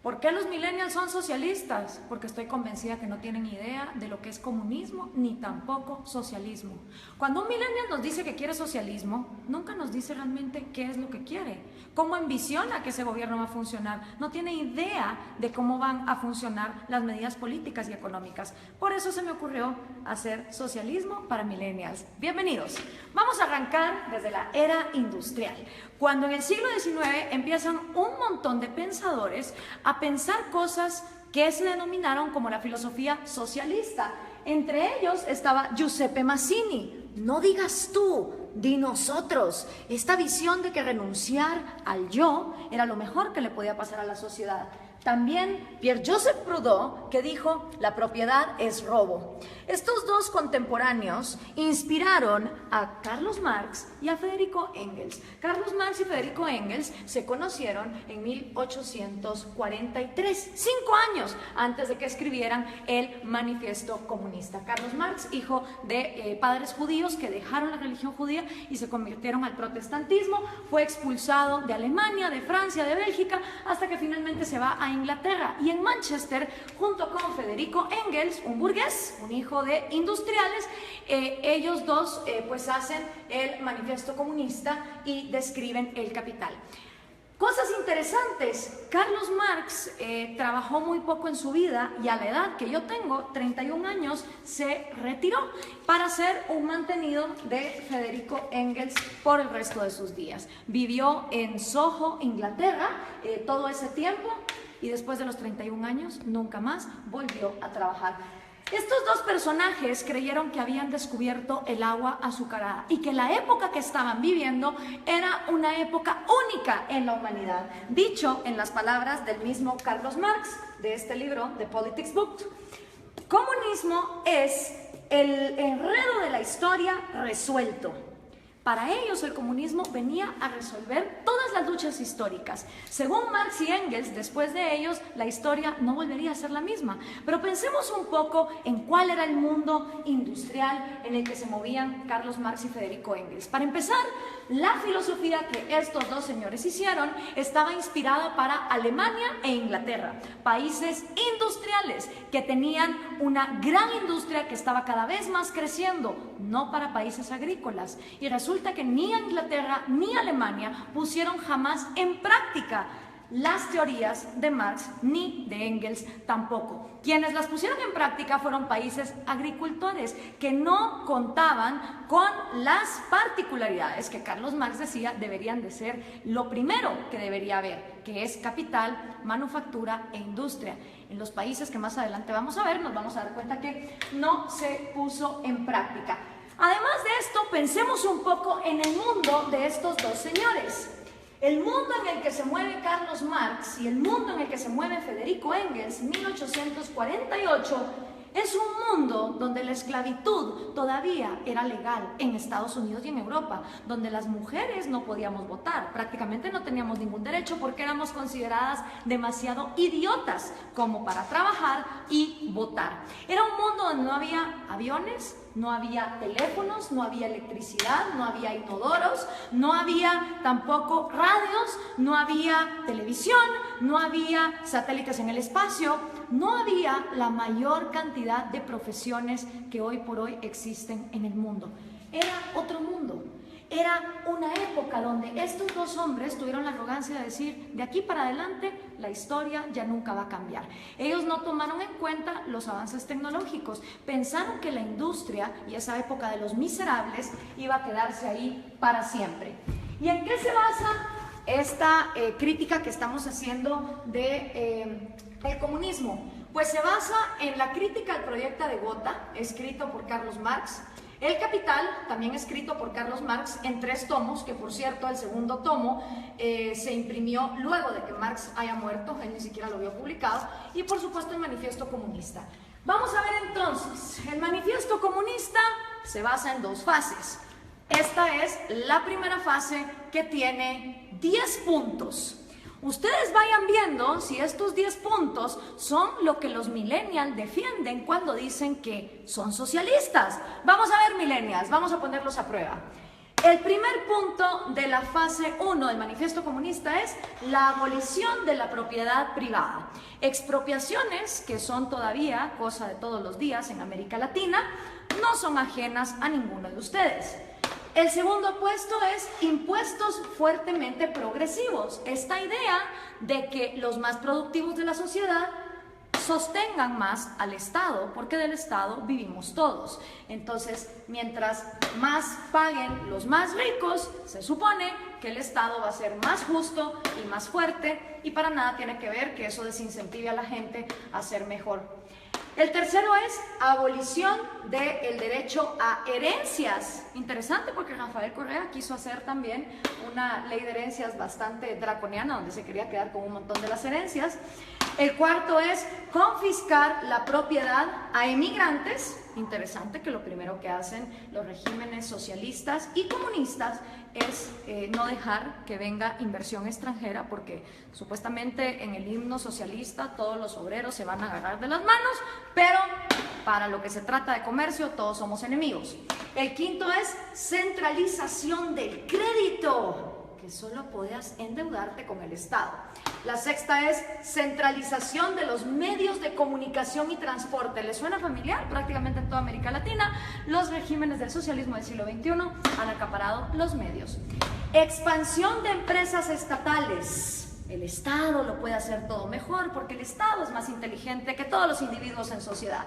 ¿Por qué los millennials son socialistas? Porque estoy convencida que no tienen idea de lo que es comunismo ni tampoco socialismo. Cuando un millennial nos dice que quiere socialismo, nunca nos dice realmente qué es lo que quiere, cómo ambiciona que ese gobierno va a funcionar. No tiene idea de cómo van a funcionar las medidas políticas y económicas. Por eso se me ocurrió hacer socialismo para millennials. Bienvenidos. Vamos a arrancar desde la era industrial, cuando en el siglo XIX empiezan un montón de pensadores a pensar cosas que se denominaron como la filosofía socialista. Entre ellos estaba Giuseppe Mazzini. No digas tú, di nosotros. Esta visión de que renunciar al yo era lo mejor que le podía pasar a la sociedad. También Pierre-Joseph Proudhon, que dijo, la propiedad es robo. Estos dos contemporáneos inspiraron a Carlos Marx y a Federico Engels. Carlos Marx y Federico Engels se conocieron en 1843, 5 años antes de que escribieran el Manifiesto Comunista. Carlos Marx, hijo de padres judíos que dejaron la religión judía y se convirtieron al protestantismo, fue expulsado de Alemania, de Francia, de Bélgica, hasta que finalmente se va a Inglaterra, y en Manchester, junto con Federico Engels, un burgués, un hijo de industriales, ellos dos pues hacen el Manifiesto Comunista y describen el capital. Cosas interesantes, Carlos Marx trabajó muy poco en su vida y a la edad que yo tengo, 31 años, se retiró para ser un mantenido de Federico Engels por el resto de sus días. Vivió en Soho, Inglaterra, todo ese tiempo, y después de los 31 años nunca más volvió a trabajar. Estos dos personajes creyeron que habían descubierto el agua azucarada y que la época que estaban viviendo era una época única en la humanidad. Dicho en las palabras del mismo Carlos Marx, de este libro, The Politics Book, comunismo es el enredo de la historia resuelto. Para ellos el comunismo venía a resolver todas las luchas históricas. Según Marx y Engels, después de ellos la historia no volvería a ser la misma. Pero pensemos un poco en cuál era el mundo industrial en el que se movían Carlos Marx y Federico Engels. Para empezar, la filosofía que estos dos señores hicieron estaba inspirada para Alemania e Inglaterra, países industriales que tenían una gran industria que estaba cada vez más creciendo, no para países agrícolas. Y resulta que ni Inglaterra ni Alemania pusieron jamás en práctica las teorías de Marx ni de Engels tampoco. Quienes las pusieron en práctica fueron países agricultores que no contaban con las particularidades que Carlos Marx decía deberían de ser lo primero que debería haber, que es capital, manufactura e industria. En los países que más adelante vamos a ver, nos vamos a dar cuenta que no se puso en práctica. Además de esto, pensemos un poco en el mundo de estos dos señores. El mundo en el que se mueve Carlos Marx y el mundo en el que se mueve Federico Engels, 1848, es un mundo donde la esclavitud todavía era legal en Estados Unidos y en Europa, donde las mujeres no podíamos votar, prácticamente no teníamos ningún derecho porque éramos consideradas demasiado idiotas como para trabajar y votar. Era un mundo donde no había aviones, no había teléfonos, no había electricidad, no había inodoros, no había tampoco radios, no había televisión, no había satélites en el espacio, no había la mayor cantidad de profesiones que hoy por hoy existen en el mundo. Era otro mundo. Era una época donde estos dos hombres tuvieron la arrogancia de decir, de aquí para adelante la historia ya nunca va a cambiar. Ellos no tomaron en cuenta los avances tecnológicos, pensaron que la industria y esa época de los miserables iba a quedarse ahí para siempre. ¿Y en qué se basa esta crítica que estamos haciendo de el comunismo? Pues se basa en la crítica al proyecto de Gotha, escrito por Carlos Marx, El Capital, también escrito por Carlos Marx en 3 tomos, que por cierto el segundo tomo se imprimió luego de que Marx haya muerto, él ni siquiera lo vio publicado, y por supuesto el Manifiesto Comunista. Vamos a ver entonces, el Manifiesto Comunista se basa en 2 fases. Esta es la primera fase que tiene 10 puntos. Ustedes vayan viendo si estos 10 puntos son lo que los millennials defienden cuando dicen que son socialistas. Vamos a ver, millennials, vamos a ponerlos a prueba. El primer punto de la fase 1 del Manifiesto Comunista es la abolición de la propiedad privada. Expropiaciones que son todavía cosa de todos los días en América Latina, no son ajenas a ninguno de ustedes. El segundo puesto es impuestos fuertemente progresivos. Esta idea de que los más productivos de la sociedad sostengan más al Estado, porque del Estado vivimos todos. Entonces, mientras más paguen los más ricos, se supone que el Estado va a ser más justo y más fuerte, y para nada tiene que ver que eso desincentive a la gente a ser mejor. El tercero es abolición del derecho a herencias. Interesante, porque Rafael Correa quiso hacer también una ley de herencias bastante draconiana, donde se quería quedar con un montón de las herencias. El cuarto es confiscar la propiedad a emigrantes. Interesante que lo primero que hacen los regímenes socialistas y comunistas es no dejar que venga inversión extranjera, porque supuestamente en el himno socialista todos los obreros se van a agarrar de las manos, pero para lo que se trata de comercio todos somos enemigos. El quinto es centralización del crédito, que solo podías endeudarte con el Estado. La sexta es centralización de los medios de comunicación y transporte. ¿Les suena familiar? Prácticamente en toda América Latina, los regímenes del socialismo del siglo XXI han acaparado los medios. Expansión de empresas estatales. El Estado lo puede hacer todo mejor, porque el Estado es más inteligente que todos los individuos en sociedad.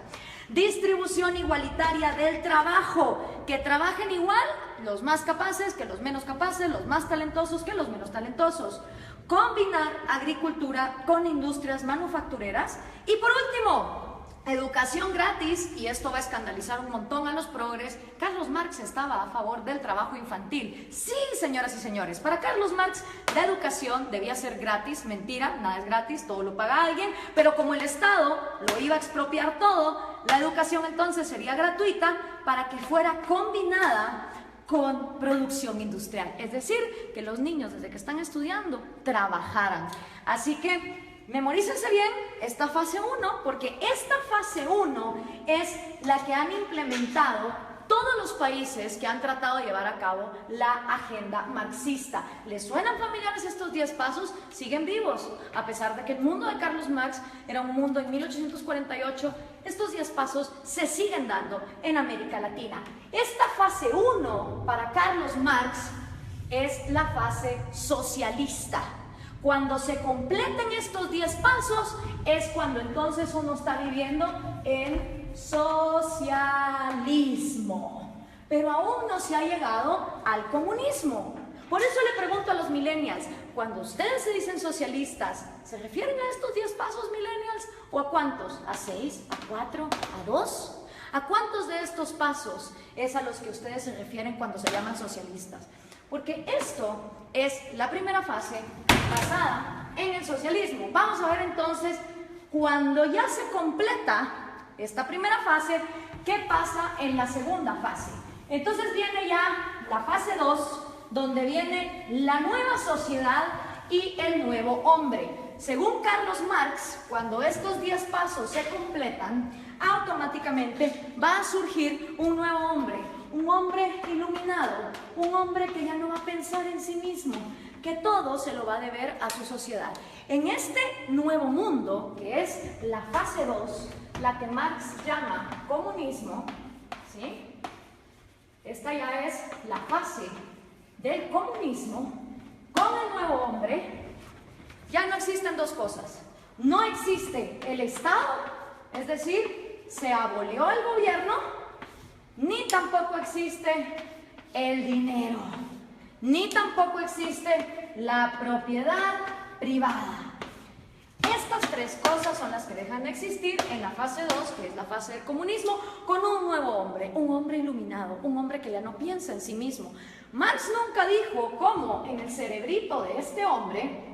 Distribución igualitaria del trabajo, que trabajen igual los más capaces que los menos capaces, los más talentosos que los menos talentosos. Combinar agricultura con industrias manufactureras. Y por último, educación gratis, y esto va a escandalizar un montón a los progres. Carlos Marx estaba a favor del trabajo infantil. Sí, señoras y señores, para Carlos Marx la educación debía ser gratis. Mentira, nada es gratis, todo lo paga alguien, pero como el Estado lo iba a expropiar todo, la educación entonces sería gratuita para que fuera combinada con producción industrial, es decir, que los niños desde que están estudiando trabajaran. Así que memorícense bien esta fase 1, porque esta fase 1 es la que han implementado todos los países que han tratado de llevar a cabo la agenda marxista. ¿Les suenan familiares estos 10 pasos? Siguen vivos, a pesar de que el mundo de Carlos Marx era un mundo en 1848, estos 10 pasos se siguen dando en América Latina. Esta fase 1 para Carlos Marx es la fase socialista. Cuando se completen estos 10 pasos es cuando entonces uno está viviendo en socialismo, pero aún no se ha llegado al comunismo. Por eso le pregunto a los millennials, cuando ustedes se dicen socialistas, ¿se refieren a estos 10 pasos, millennials? ¿O a cuántos? ¿A 6? ¿A 4? ¿A 2? ¿A cuántos de estos pasos es a los que ustedes se refieren cuando se llaman socialistas? Porque esto es la primera fase basada en el socialismo. Vamos a ver entonces, cuando ya se completa esta primera fase, ¿qué pasa en la segunda fase? Entonces viene ya la fase 2, donde viene la nueva sociedad y el nuevo hombre. Según Carlos Marx, cuando estos 10 pasos se completan, automáticamente va a surgir un nuevo hombre, un hombre iluminado, un hombre que ya no va a pensar en sí mismo, que todo se lo va a deber a su sociedad. En este nuevo mundo, que es la fase 2, la que Marx llama comunismo, ¿sí? Esta ya es la fase del comunismo. Con el nuevo hombre ya no existen dos cosas. No existe el Estado, es decir, se abolió el gobierno, ni tampoco existe el dinero, ni tampoco existe la propiedad privada. Estas tres cosas son las que dejan de existir en la fase 2, que es la fase del comunismo, con un nuevo hombre, un hombre iluminado, un hombre que ya no piensa en sí mismo. Marx nunca dijo cómo en el cerebrito de este hombre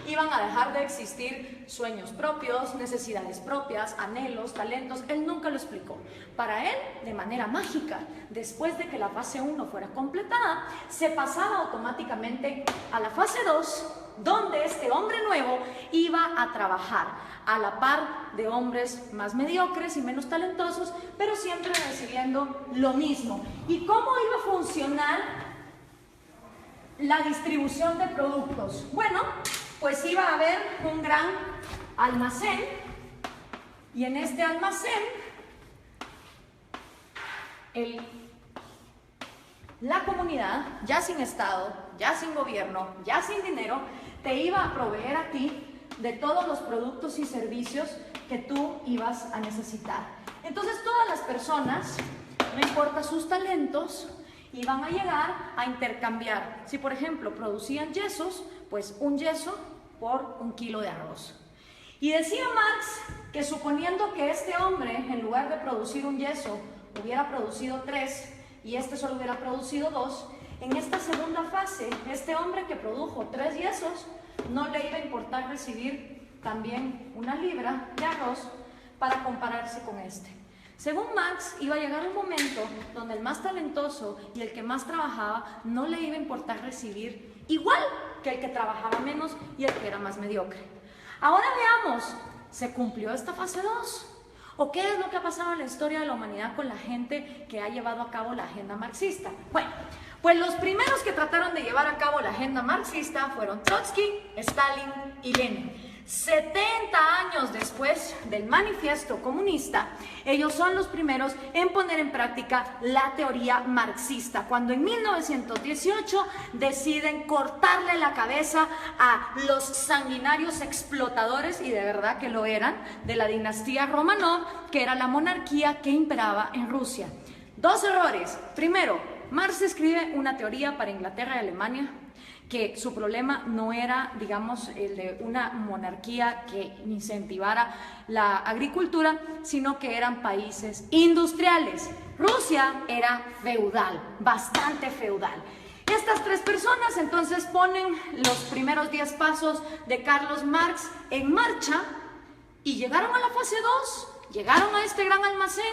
iban a dejar de existir sueños propios, necesidades propias, anhelos, talentos. Él nunca lo explicó. Para él, de manera mágica, después de que la fase 1 fuera completada, se pasaba automáticamente a la fase 2, donde este hombre nuevo iba a trabajar a la par de hombres más mediocres y menos talentosos, pero siempre recibiendo lo mismo. ¿Y cómo iba a funcionar la distribución de productos. Bueno, pues iba a haber un gran almacén y en este almacén la comunidad, ya sin Estado, ya sin gobierno, ya sin dinero, te iba a proveer a ti de todos los productos y servicios que tú ibas a necesitar. Entonces todas las personas, no importa sus talentos, iban a llegar a intercambiar. Si por ejemplo producían yesos, pues un yeso por 1 kilo de arroz. Y decía Marx que suponiendo que este hombre, en lugar de producir un yeso, hubiera producido 3 y este solo hubiera producido 2, en esta segunda fase, este hombre que produjo 3 yesos, no le iba a importar recibir también 1 libra de arroz para compararse con este. Según Marx, iba a llegar un momento donde el más talentoso y el que más trabajaba no le iba a importar recibir igual que el que trabajaba menos y el que era más mediocre. Ahora veamos, ¿se cumplió esta fase 2? ¿O qué es lo que ha pasado en la historia de la humanidad con la gente que ha llevado a cabo la agenda marxista? Bueno, pues los primeros que trataron de llevar a cabo la agenda marxista fueron Trotsky, Stalin y Lenin. 70 años después del manifiesto comunista, ellos son los primeros en poner en práctica la teoría marxista, cuando en 1918 deciden cortarle la cabeza a los sanguinarios explotadores, y de verdad que lo eran, de la dinastía Romanov, que era la monarquía que imperaba en Rusia. 2 errores. Primero, Marx escribe una teoría para Inglaterra y Alemania, que su problema no era, digamos, el de una monarquía que incentivara la agricultura, sino que eran países industriales. Rusia era feudal, bastante feudal. Estas 3 personas entonces ponen los primeros 10 pasos de Carlos Marx en marcha y llegaron a la fase 2, llegaron a este gran almacén.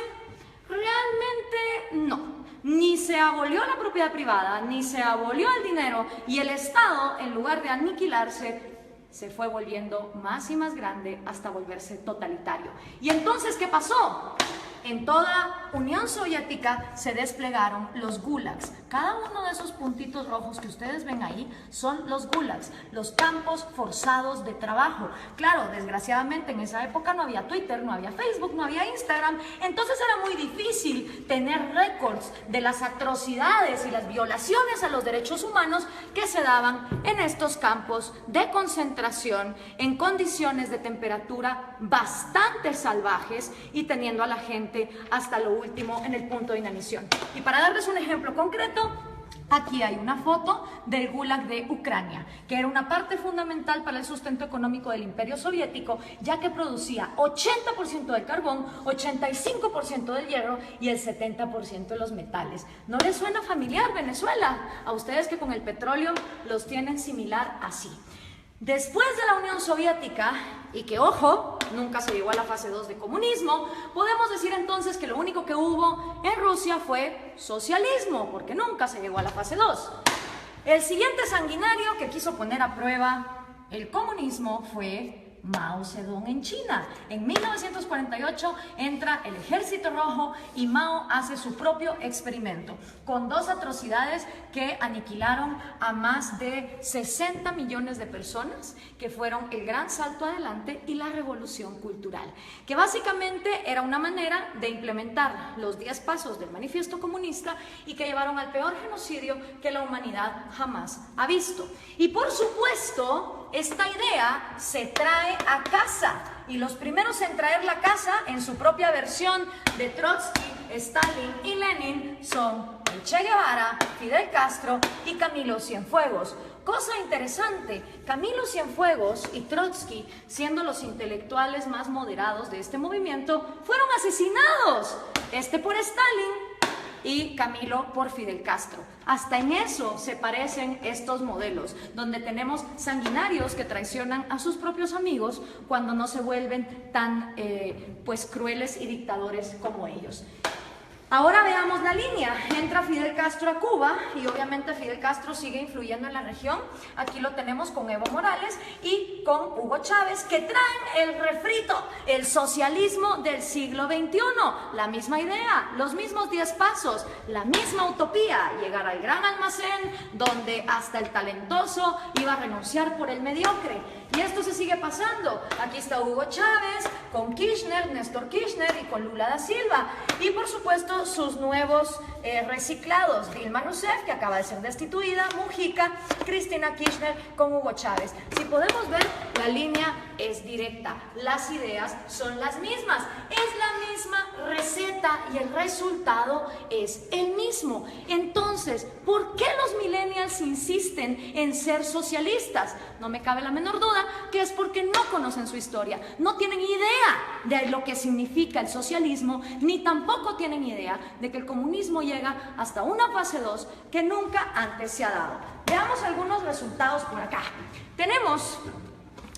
Realmente no. Ni se abolió la propiedad privada, ni se abolió el dinero, y el Estado, en lugar de aniquilarse, se fue volviendo más y más grande hasta volverse totalitario. ¿Y entonces qué pasó? En toda Unión Soviética se desplegaron los gulags. Cada uno de esos puntitos rojos que ustedes ven ahí son los gulags, los campos forzados de trabajo. Claro, desgraciadamente en esa época no había Twitter, no había Facebook, no había Instagram, entonces era muy difícil tener récords de las atrocidades y las violaciones a los derechos humanos que se daban en estos campos de concentración en condiciones de temperatura bastante salvajes y teniendo a la gente hasta lo último en el punto de inanición. Y para darles un ejemplo concreto, aquí hay una foto del Gulag de Ucrania, que era una parte fundamental para el sustento económico del Imperio Soviético, ya que producía 80% del carbón, 85% del hierro y el 70% de los metales. ¿No les suena familiar Venezuela? A ustedes que con el petróleo los tienen similar así. Después de la Unión Soviética, y que ojo, nunca se llegó a la fase 2 de comunismo, podemos decir entonces que lo único que hubo en Rusia fue socialismo, porque nunca se llegó a la fase 2. El siguiente sanguinario que quiso poner a prueba el comunismo fue Mao Zedong en China. En 1948 entra el Ejército Rojo y Mao hace su propio experimento con 2 atrocidades que aniquilaron a más de 60 millones de personas, que fueron el gran salto adelante y la revolución cultural, que básicamente era una manera de implementar los 10 pasos del manifiesto comunista y que llevaron al peor genocidio que la humanidad jamás ha visto. Y por supuesto, esta idea se trae a casa, y los primeros en traer la casa en su propia versión de Trotsky, Stalin y Lenin son el Che Guevara, Fidel Castro y Camilo Cienfuegos. Cosa interesante, Camilo Cienfuegos y Trotsky, siendo los intelectuales más moderados de este movimiento, fueron asesinados, este por Stalin y Camilo por Fidel Castro. Hasta en eso se parecen estos modelos, donde tenemos sanguinarios que traicionan a sus propios amigos cuando no se vuelven tan pues crueles y dictadores como ellos. Ahora veamos la línea. Entra Fidel Castro a Cuba y obviamente Fidel Castro sigue influyendo en la región. Aquí lo tenemos con Evo Morales y con Hugo Chávez, que traen el refrito, el socialismo del siglo XXI. La misma idea, los mismos 10 pasos, la misma utopía, llegar al gran almacén donde hasta el talentoso iba a renunciar por el mediocre. Y esto se sigue pasando. Aquí está Hugo Chávez con Kirchner, Néstor Kirchner y con Lula da Silva. Y por supuesto sus nuevos reciclados, Dilma Rousseff, que acaba de ser destituida, Mujica, Cristina Kirchner con Hugo Chávez. Si podemos ver, la línea es directa, las ideas son las mismas, es la misma receta y el resultado es el mismo. Entonces, ¿por qué los millennials insisten en ser socialistas? No me cabe la menor duda que es porque no conocen su historia, no tienen idea de lo que significa el socialismo, ni tampoco tienen idea de que el comunismo llega hasta una fase 2 que nunca antes se ha dado. Veamos algunos resultados por acá. Tenemos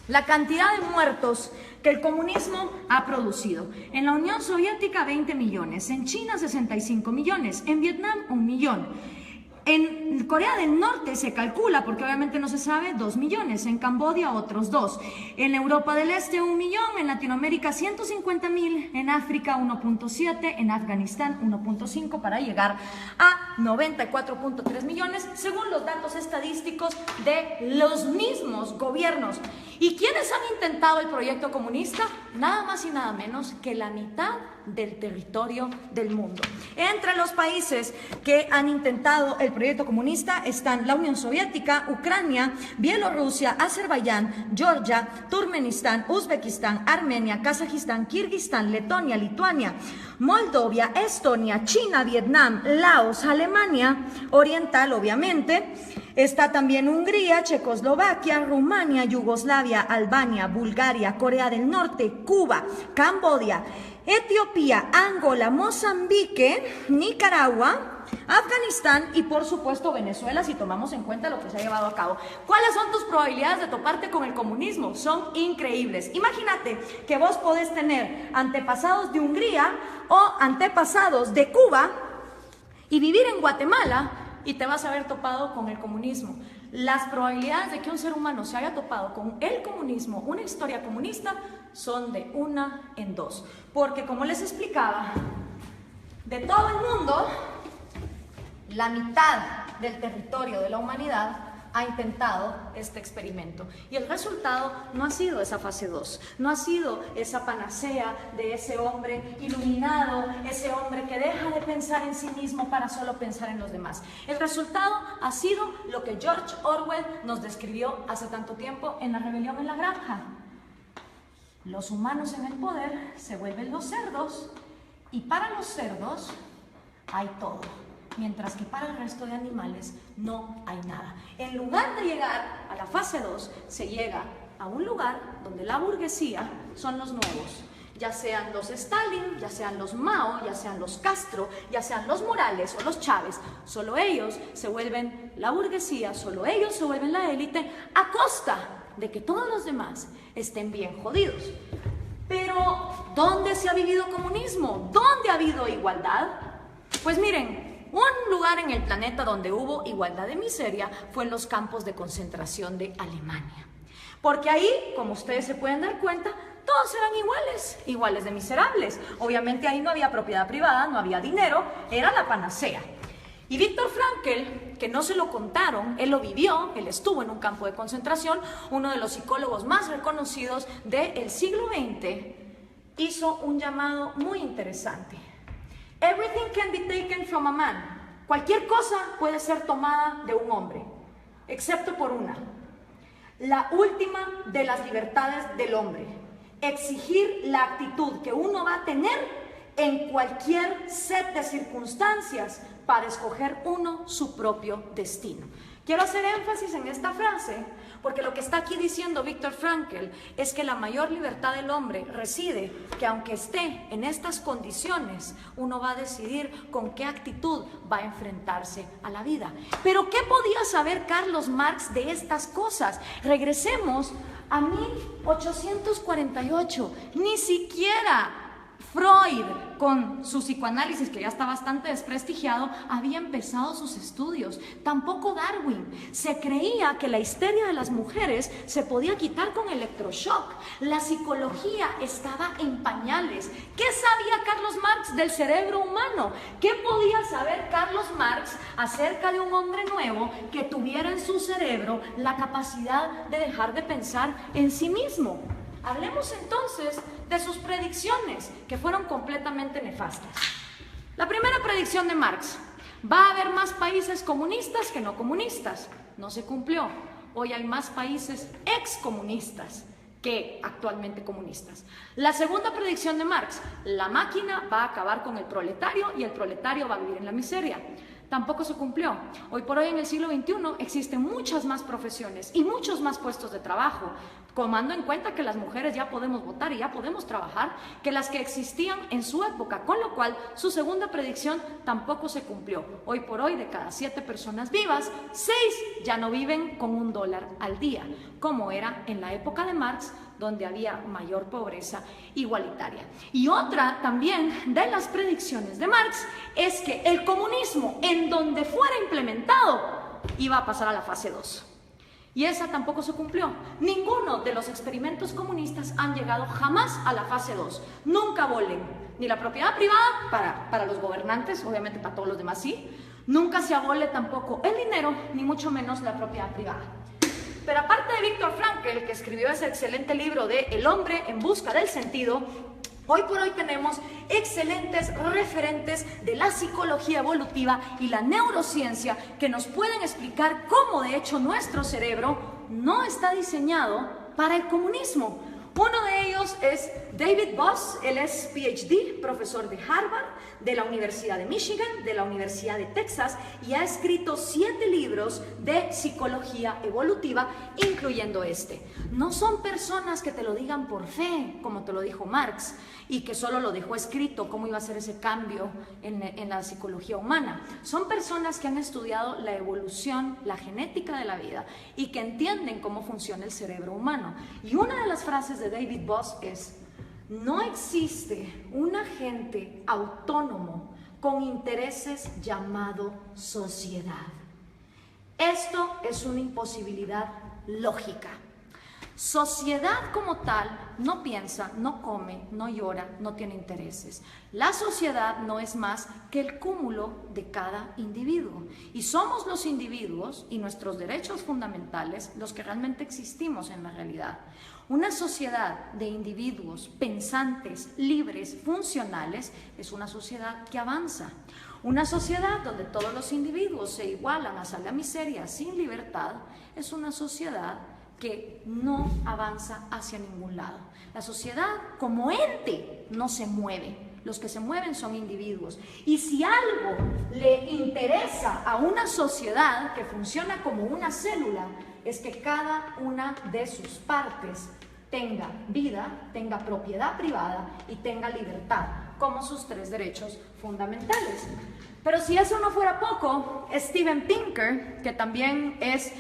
la cantidad de muertos que el comunismo ha producido. En la Unión Soviética 20 millones, en China 65 millones, en Vietnam 1 millón. En Corea del Norte se calcula, porque obviamente no se sabe, 2 millones, en Camboya otros 2, en Europa del Este 1 millón, en Latinoamérica 150.000, en África 1.7, en Afganistán 1.5, para llegar a 94.3 millones, según los datos estadísticos de los mismos gobiernos. ¿Y quiénes han intentado el proyecto comunista? Nada más y nada menos que la mitad del territorio del mundo. Entre los países que han intentado el proyecto comunista están la Unión Soviética, Ucrania, Bielorrusia, Azerbaiyán, Georgia, Turkmenistán, Uzbekistán, Armenia, Kazajistán, Kirguistán, Letonia, Lituania, Moldovia, Estonia, China, Vietnam, Laos, Alemania Oriental, obviamente. Está también Hungría, Checoslovaquia, Rumania, Yugoslavia, Albania, Bulgaria, Corea del Norte, Cuba, Camboya, Etiopía, Angola, Mozambique, Nicaragua, Afganistán y por supuesto Venezuela, si tomamos en cuenta lo que se ha llevado a cabo. ¿Cuáles son tus probabilidades de toparte con el comunismo? Son increíbles. Imagínate que vos podés tener antepasados de Hungría o antepasados de Cuba y vivir en Guatemala y te vas a haber topado con el comunismo. Las probabilidades de que un ser humano se haya topado con el comunismo, una historia comunista, son de 1 en 2. Porque como les explicaba, de todo el mundo, la mitad del territorio de la humanidad ha intentado este experimento. Y el resultado no ha sido esa fase 2, no ha sido esa panacea de ese hombre iluminado, ese hombre que deja de pensar en sí mismo para solo pensar en los demás. El resultado ha sido lo que George Orwell nos describió hace tanto tiempo en La rebelión en la granja. Los humanos en el poder se vuelven los cerdos y para los cerdos hay todo, mientras que para el resto de animales no hay nada. En lugar de llegar a la fase 2, se llega a un lugar donde la burguesía son los nuevos, ya sean los Stalin, ya sean los Mao, ya sean los Castro, ya sean los Morales o los Chávez. Solo ellos se vuelven la burguesía, solo ellos se vuelven la élite, a costa de que todos los demás estén bien jodidos. Pero, ¿dónde se ha vivido comunismo? ¿Dónde ha habido igualdad? Pues miren, un lugar en el planeta donde hubo igualdad de miseria fue en los campos de concentración de Alemania. Porque ahí, como ustedes se pueden dar cuenta, todos eran iguales de miserables. Obviamente ahí no había propiedad privada, no había dinero, era la panacea. Y Viktor Frankl, que no se lo contaron, él lo vivió, él estuvo en un campo de concentración, uno de los psicólogos más reconocidos del siglo XX, hizo un llamado muy interesante. Everything can be taken from a man. Cualquier cosa puede ser tomada de un hombre, excepto por una. La última de las libertades del hombre. Exigir la actitud que uno va a tener en cualquier set de circunstancias para escoger uno su propio destino. Quiero hacer énfasis en esta frase porque lo que está aquí diciendo Viktor Frankl es que la mayor libertad del hombre reside que aunque esté en estas condiciones, uno va a decidir con qué actitud va a enfrentarse a la vida. Pero ¿qué podía saber Carlos Marx de estas cosas? Regresemos a 1848, ni siquiera Freud, con su psicoanálisis, que ya está bastante desprestigiado, había empezado sus estudios. Tampoco Darwin. Se creía que la histeria de las mujeres se podía quitar con electroshock. La psicología estaba en pañales. ¿Qué sabía Carlos Marx del cerebro humano? ¿Qué podía saber Carlos Marx acerca de un hombre nuevo que tuviera en su cerebro la capacidad de dejar de pensar en sí mismo? Hablemos entonces de sus predicciones, que fueron completamente nefastas. La primera predicción de Marx: va a haber más países comunistas que no comunistas. No se cumplió. Hoy hay más países excomunistas que actualmente comunistas. La segunda predicción de Marx: la máquina va a acabar con el proletario y el proletario va a vivir en la miseria. Tampoco se cumplió. Hoy por hoy, en el siglo XXI, existen muchas más profesiones y muchos más puestos de trabajo, tomando en cuenta que las mujeres ya podemos votar y ya podemos trabajar, que las que existían en su época, con lo cual su segunda predicción tampoco se cumplió. Hoy por hoy, de cada 7 personas vivas, 6 ya no viven con $1 al día, como era en la época de Marx, donde había mayor pobreza igualitaria. Y otra también de las predicciones de Marx es que el comunismo, en donde fuera implementado, iba a pasar a la fase 2. Y esa tampoco se cumplió. Ninguno de los experimentos comunistas han llegado jamás a la fase 2. Nunca abolen ni la propiedad privada para los gobernantes, obviamente para todos los demás sí. Nunca se abole tampoco el dinero, ni mucho menos la propiedad privada. Pero aparte de Viktor Frankl, que escribió ese excelente libro de El hombre en busca del sentido, hoy por hoy tenemos excelentes referentes de la psicología evolutiva y la neurociencia que nos pueden explicar cómo de hecho nuestro cerebro no está diseñado para el comunismo. Uno de ellos es David Boss. Él es PhD, profesor de Harvard, de la Universidad de Michigan, de la Universidad de Texas, y ha escrito 7 libros de psicología evolutiva, incluyendo este. No son personas que te lo digan por fe, como te lo dijo Marx, y que solo lo dejó escrito, cómo iba a ser ese cambio en la psicología humana. Son personas que han estudiado la evolución, la genética de la vida, y que entienden cómo funciona el cerebro humano. Y una de las frases de David Boss es: no existe un agente autónomo con intereses llamado sociedad. Esto es una imposibilidad lógica. Sociedad como tal no piensa, no come, no llora, no tiene intereses. La sociedad no es más que el cúmulo de cada individuo. Y somos los individuos y nuestros derechos fundamentales los que realmente existimos en la realidad. Una sociedad de individuos pensantes, libres, funcionales, es una sociedad que avanza. Una sociedad donde todos los individuos se igualan hasta la miseria sin libertad, es una sociedad que no avanza hacia ningún lado. La sociedad como ente no se mueve. Los que se mueven son individuos. Y si algo le interesa a una sociedad que funciona como una célula, es que cada una de sus partes tenga vida, tenga propiedad privada y tenga libertad como sus 3 derechos fundamentales. Pero si eso no fuera poco, Steven Pinker, que también es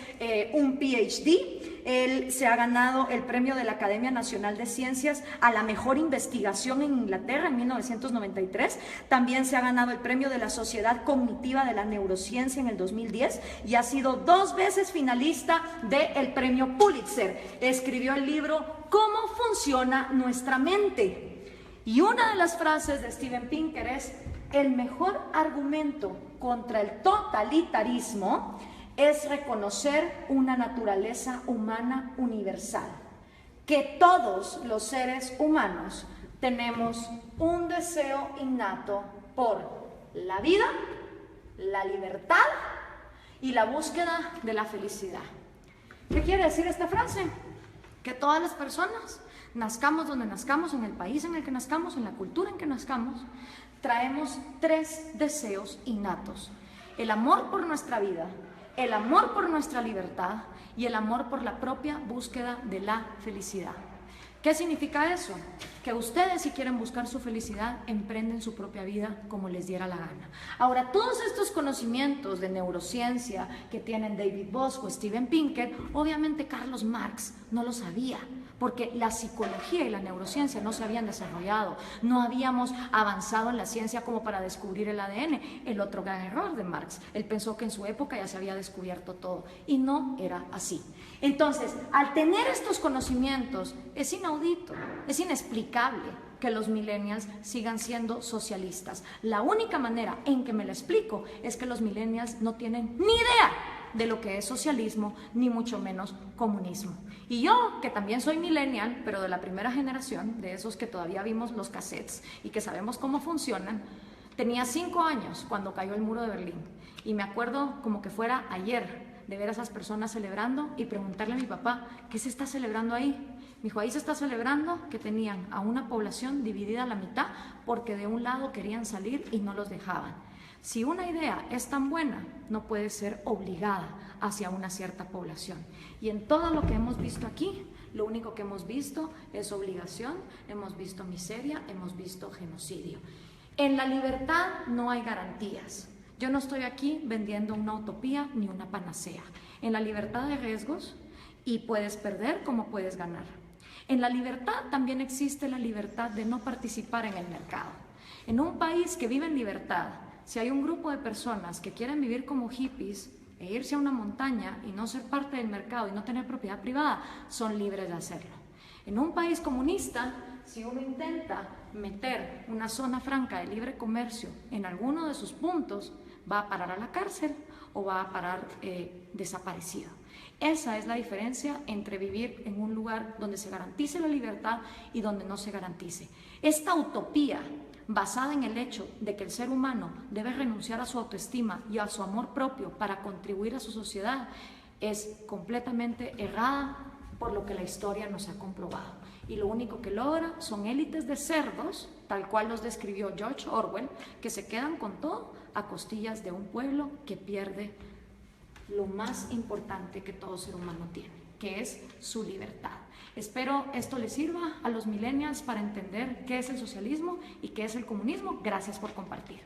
un PhD, él se ha ganado el premio de la Academia Nacional de Ciencias a la mejor investigación en Inglaterra en 1993. También se ha ganado el premio de la Sociedad Cognitiva de la Neurociencia en el 2010 y ha sido 2 veces finalista del premio Pulitzer. Escribió el libro ¿Cómo funciona nuestra mente? Y una de las frases de Steven Pinker es: el mejor argumento contra el totalitarismo es reconocer una naturaleza humana universal, que todos los seres humanos tenemos un deseo innato por la vida, la libertad y la búsqueda de la felicidad. ¿Qué quiere decir esta frase? Que todas las personas, nazcamos donde nazcamos, en el país en el que nazcamos, en la cultura en que nazcamos, traemos 3 deseos innatos: el amor por nuestra vida, el amor por nuestra libertad y el amor por la propia búsqueda de la felicidad. ¿Qué significa eso? Que ustedes, si quieren buscar su felicidad, emprenden su propia vida como les diera la gana. Ahora, todos estos conocimientos de neurociencia que tienen David Boss o Steven Pinker, obviamente Carlos Marx no lo sabía, porque la psicología y la neurociencia no se habían desarrollado, no habíamos avanzado en la ciencia como para descubrir el ADN. El otro gran error de Marx, él pensó que en su época ya se había descubierto todo, y no era así. Entonces, al tener estos conocimientos, es inaudito, es inexplicable que los millennials sigan siendo socialistas. La única manera en que me lo explico es que los millennials no tienen ni idea de lo que es socialismo, ni mucho menos comunismo. Y yo, que también soy millennial, pero de la primera generación, de esos que todavía vimos los cassettes y que sabemos cómo funcionan, tenía 5 años cuando cayó el muro de Berlín. Y me acuerdo como que fuera ayer de ver a esas personas celebrando y preguntarle a mi papá, ¿qué se está celebrando ahí? Me dijo, ahí se está celebrando que tenían a una población dividida a la mitad porque de un lado querían salir y no los dejaban. Si una idea es tan buena, no puede ser obligada hacia una cierta población. Y en todo lo que hemos visto aquí, lo único que hemos visto es obligación, hemos visto miseria, hemos visto genocidio. En la libertad no hay garantías. Yo no estoy aquí vendiendo una utopía ni una panacea. En la libertad hay riesgos y puedes perder como puedes ganar. En la libertad también existe la libertad de no participar en el mercado. En un país que vive en libertad, si hay un grupo de personas que quieren vivir como hippies e irse a una montaña y no ser parte del mercado y no tener propiedad privada, son libres de hacerlo. En un país comunista, si uno intenta meter una zona franca de libre comercio en alguno de sus puntos, va a parar a la cárcel o va a parar desaparecido. Esa es la diferencia entre vivir en un lugar donde se garantice la libertad y donde no se garantice. Esta utopía basada en el hecho de que el ser humano debe renunciar a su autoestima y a su amor propio para contribuir a su sociedad, es completamente errada por lo que la historia nos ha comprobado. Y lo único que logra son élites de cerdos, tal cual los describió George Orwell, que se quedan con todo a costillas de un pueblo que pierde lo más importante que todo ser humano tiene, que es su libertad. Espero esto les sirva a los millennials para entender qué es el socialismo y qué es el comunismo. Gracias por compartir.